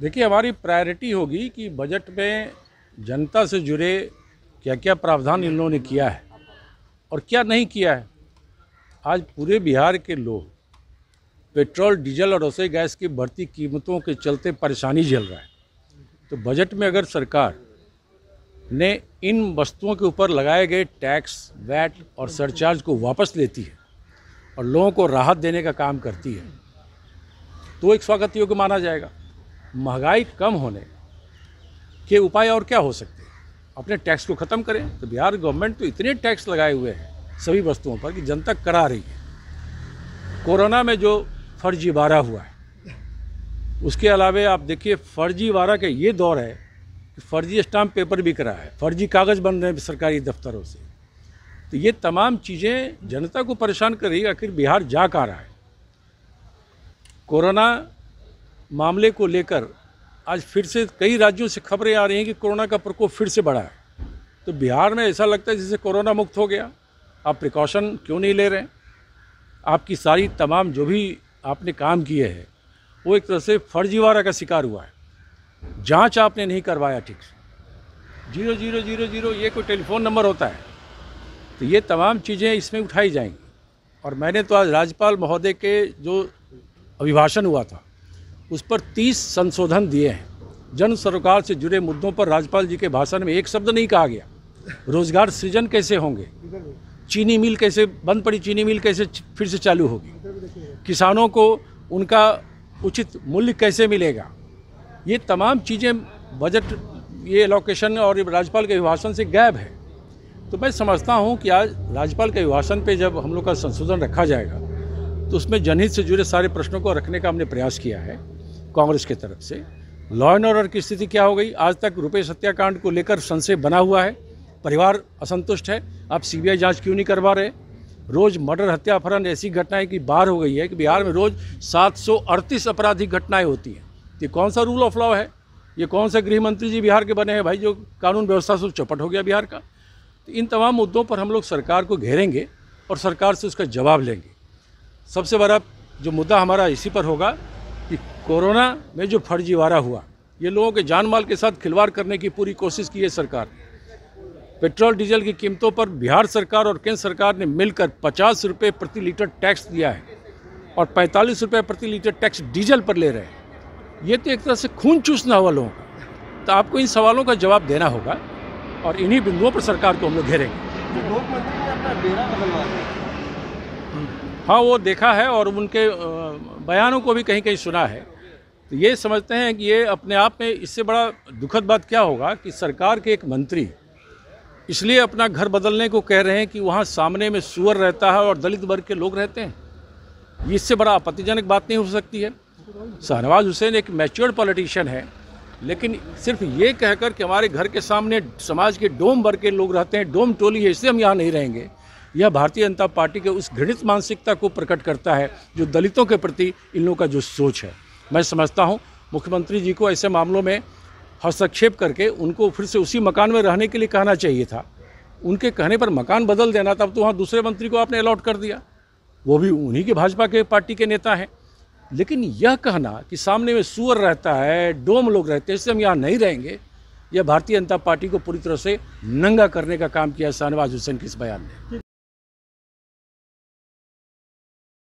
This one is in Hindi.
देखिए, हमारी प्रायोरिटी होगी कि बजट में जनता से जुड़े क्या क्या प्रावधान इन लोगों ने किया है और क्या नहीं किया है। आज पूरे बिहार के लोग पेट्रोल, डीजल और रसोई गैस की बढ़ती कीमतों के चलते परेशानी झेल रहा है। तो बजट में अगर सरकार ने इन वस्तुओं के ऊपर लगाए गए टैक्स, वैट और सरचार्ज को वापस लेती है और लोगों को राहत देने का काम करती है तो एक स्वागत योग्य माना जाएगा। महंगाई कम होने के उपाय और क्या हो सकते हैं? अपने टैक्स को ख़त्म करें। तो बिहार गवर्नमेंट तो इतने टैक्स लगाए हुए हैं सभी वस्तुओं पर कि जनता करा रही है। कोरोना में जो फर्जीवाड़ा हुआ है, उसके अलावे आप देखिए फर्जीवाड़ा का ये दौर है कि फर्जी स्टाम्प पेपर बिक रहा है, फर्जी कागज़ बन रहे हैं सरकारी दफ्तरों से। तो ये तमाम चीज़ें जनता को परेशान कर रही है। आखिर बिहार जा कहाँ रहा है? कोरोना मामले को लेकर आज फिर से कई राज्यों से खबरें आ रही हैं कि कोरोना का प्रकोप फिर से बढ़ा है। तो बिहार में ऐसा लगता है जैसे कोरोना मुक्त हो गया। आप प्रिकॉशन क्यों नहीं ले रहे हैं? आपकी सारी तमाम जो भी आपने काम किए हैं वो एक तरह से फर्जीवाड़ा का शिकार हुआ है। जांच आपने नहीं करवाया ठीक से। 0000 ये कोई टेलीफोन नंबर होता है? तो ये तमाम चीज़ें इसमें उठाई जाएंगी। और मैंने तो आज राज्यपाल महोदय के जो अभिभाषण हुआ था उस पर 30 संशोधन दिए हैं। जन सरोकार से जुड़े मुद्दों पर राज्यपाल जी के भाषण में एक शब्द नहीं कहा गया। रोजगार सृजन कैसे होंगे, चीनी मिल कैसे बंद पड़ी, चीनी मिल कैसे फिर से चालू होगी, किसानों को उनका उचित मूल्य कैसे मिलेगा, ये तमाम चीज़ें बजट ये एलोकेशन और राज्यपाल के अभिभाषण से गायब है। तो मैं समझता हूँ कि आज राज्यपाल के अभिभाषण पे जब हम लोग का संशोधन रखा जाएगा तो उसमें जनहित से जुड़े सारे प्रश्नों को रखने का हमने प्रयास किया है कांग्रेस की तरफ से। लॉ एंड ऑर्डर की स्थिति क्या हो गई? आज तक रुपये हत्याकांड को लेकर संशय बना हुआ है, परिवार असंतुष्ट है। आप सीबीआई जांच क्यों नहीं करवा रहे? रोज़ मर्डर, हत्या, अपहरण ऐसी घटनाएं की बार हो गई है कि बिहार में रोज़ 738 आपराधिक घटनाएं होती हैं। ये कौन सा रूल ऑफ लॉ है? ये कौन सा गृह मंत्री जी बिहार के बने हैं भाई जो कानून व्यवस्था से चौपट हो गया बिहार का? तो इन तमाम मुद्दों पर हम लोग सरकार को घेरेंगे और सरकार से उसका जवाब लेंगे। सबसे बड़ा जो मुद्दा हमारा इसी पर होगा कि कोरोना में जो फर्जीवाड़ा हुआ, ये लोगों के जान माल के साथ खिलवाड़ करने की पूरी कोशिश की है सरकार। पेट्रोल डीजल की कीमतों पर बिहार सरकार और केंद्र सरकार ने मिलकर 50 रुपये प्रति लीटर टैक्स दिया है और 45 रुपये प्रति लीटर टैक्स डीजल पर ले रहे हैं। ये तो एक तरह से खून चूसना हुआ लोगों का। तो आपको इन सवालों का जवाब देना होगा और इन्हीं बिंदुओं पर सरकार को हम लोग घेरेंगे। मुख्यमंत्री ने अपना डेरा बदलवा दिया। हाँ, वो देखा है और उनके बयानों को भी कहीं कहीं सुना है। तो ये समझते हैं कि ये अपने आप में इससे बड़ा दुखद बात क्या होगा कि सरकार के एक मंत्री इसलिए अपना घर बदलने को कह रहे हैं कि वहाँ सामने में सुअर रहता है और दलित वर्ग के लोग रहते हैं। इससे बड़ा आपत्तिजनक बात नहीं हो सकती है। शाहनवाज हुसैन एक मैच्योर्ड पॉलिटिशियन है, लेकिन सिर्फ ये कहकर कि हमारे घर के सामने समाज के डोम वर्ग के लोग रहते हैं, डोम टोली है, इसलिए हम यहाँ नहीं रहेंगे, यह भारतीय जनता पार्टी के उस घृणित मानसिकता को प्रकट करता है जो दलितों के प्रति इन लोगों का जो सोच है। मैं समझता हूँ मुख्यमंत्री जी को ऐसे मामलों में हस्तक्षेप करके उनको फिर से उसी मकान में रहने के लिए कहना चाहिए था। उनके कहने पर मकान बदल देना, तब तो वहाँ दूसरे मंत्री को आपने अलॉट कर दिया, वो भी उन्हीं के भाजपा के पार्टी के नेता हैं। लेकिन यह कहना कि सामने में सुअर रहता है, डोम लोग रहते हैं, इससे हम यहाँ नहीं रहेंगे, यह भारतीय जनता पार्टी को पूरी तरह से नंगा करने का काम किया शाहनवाज हुसैन के इस बयान ने।